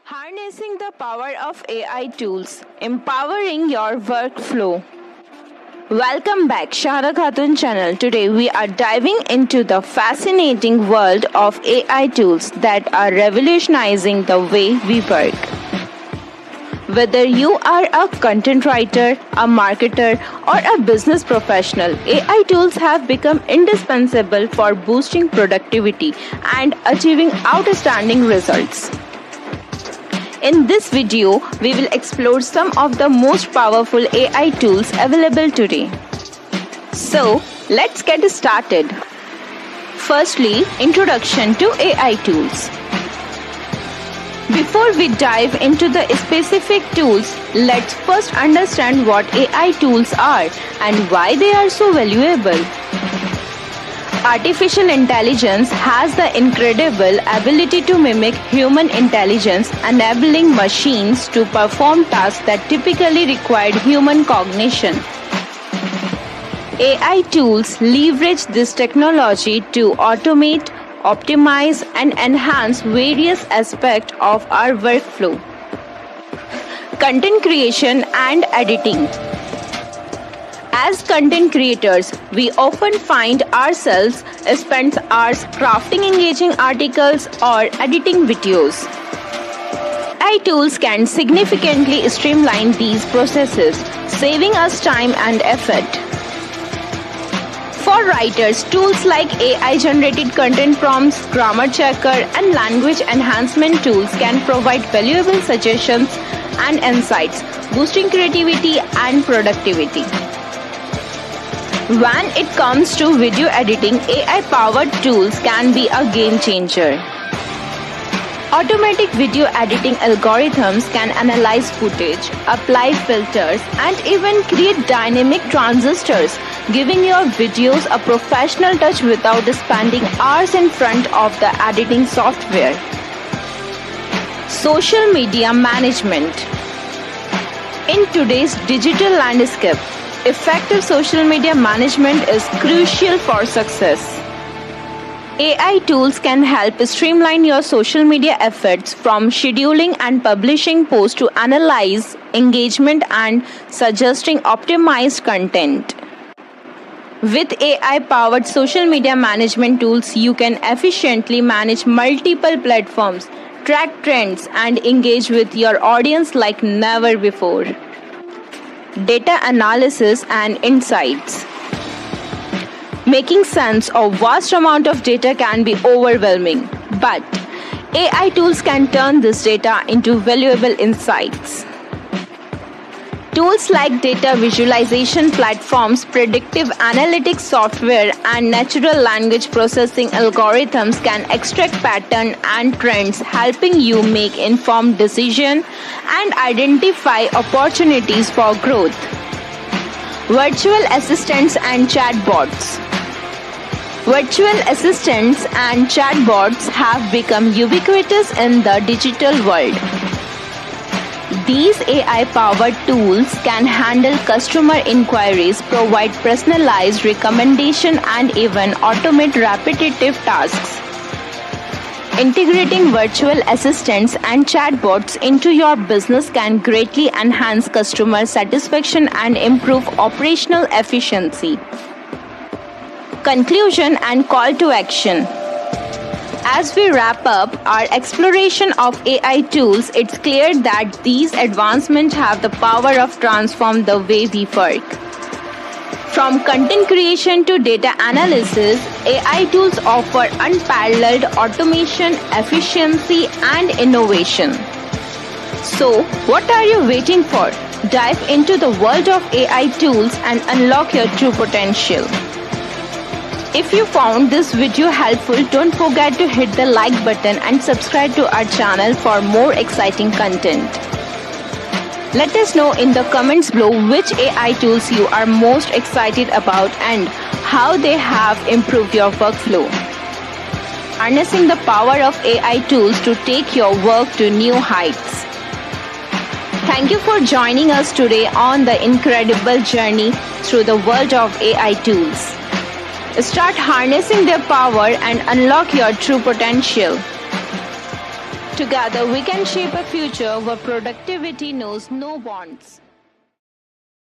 Harnessing the power of AI tools, empowering your workflow. Welcome back, Shahara Khatun channel. Today we are diving into the fascinating world of AI tools that are revolutionizing the way we work. Whether you are a content writer, a marketer, or a business professional, AI tools have become indispensable for boosting productivity and achieving outstanding results. In this video, we will explore some of the most powerful AI tools available today. So, let's get started. Firstly, introduction to AI tools. Before we dive into the specific tools, let's first understand what AI tools are and why they are so valuable. Artificial intelligence has the incredible ability to mimic human intelligence, enabling machines to perform tasks that typically require human cognition. AI tools leverage this technology to automate, optimize, and enhance various aspects of our workflow. Content creation and editing. As content creators, we often find ourselves spend hours crafting engaging articles or editing videos. AI tools can significantly streamline these processes, saving us time and effort. For writers, tools like AI-generated content prompts, grammar checker, and language enhancement tools can provide valuable suggestions and insights, boosting creativity and productivity. When it comes to video editing, AI-powered tools can be a game changer. Automatic video editing algorithms can analyze footage, apply filters, and even create dynamic transistors, giving your videos a professional touch without spending hours in front of the editing software. Social media management. In today's digital landscape, effective social media management is crucial for success. AI tools can help streamline your social media efforts, from scheduling and publishing posts to analyze engagement and suggesting optimized content. With AI-powered social media management tools, you can efficiently manage multiple platforms, track trends, and engage with your audience like never before. Data analysis and insights. Making sense of vast amount of data can be overwhelming, but AI tools can turn this data into valuable insights. Tools like data visualization platforms, predictive analytics software, and natural language processing algorithms can extract patterns and trends, helping you make informed decisions and identify opportunities for growth. Virtual assistants and chatbots. Virtual assistants and chatbots have become ubiquitous in the digital world. These AI-powered tools can handle customer inquiries, provide personalized recommendations, and even automate repetitive tasks. Integrating virtual assistants and chatbots into your business can greatly enhance customer satisfaction and improve operational efficiency. Conclusion and call to action. As we wrap up our exploration of AI tools, it's clear that these advancements have the power of transforming the way we work. From content creation to data analysis, AI tools offer unparalleled automation, efficiency, and innovation. So, what are you waiting for? Dive into the world of AI tools and unlock your true potential. If you found this video helpful, don't forget to hit the like button and subscribe to our channel for more exciting content. Let us know in the comments below which AI tools you are most excited about and how they have improved your workflow. Harnessing the power of AI tools to take your work to new heights. Thank you for joining us today on the incredible journey through the world of AI tools. Start harnessing their power and unlock your true potential. Together, we can shape a future where productivity knows no bounds.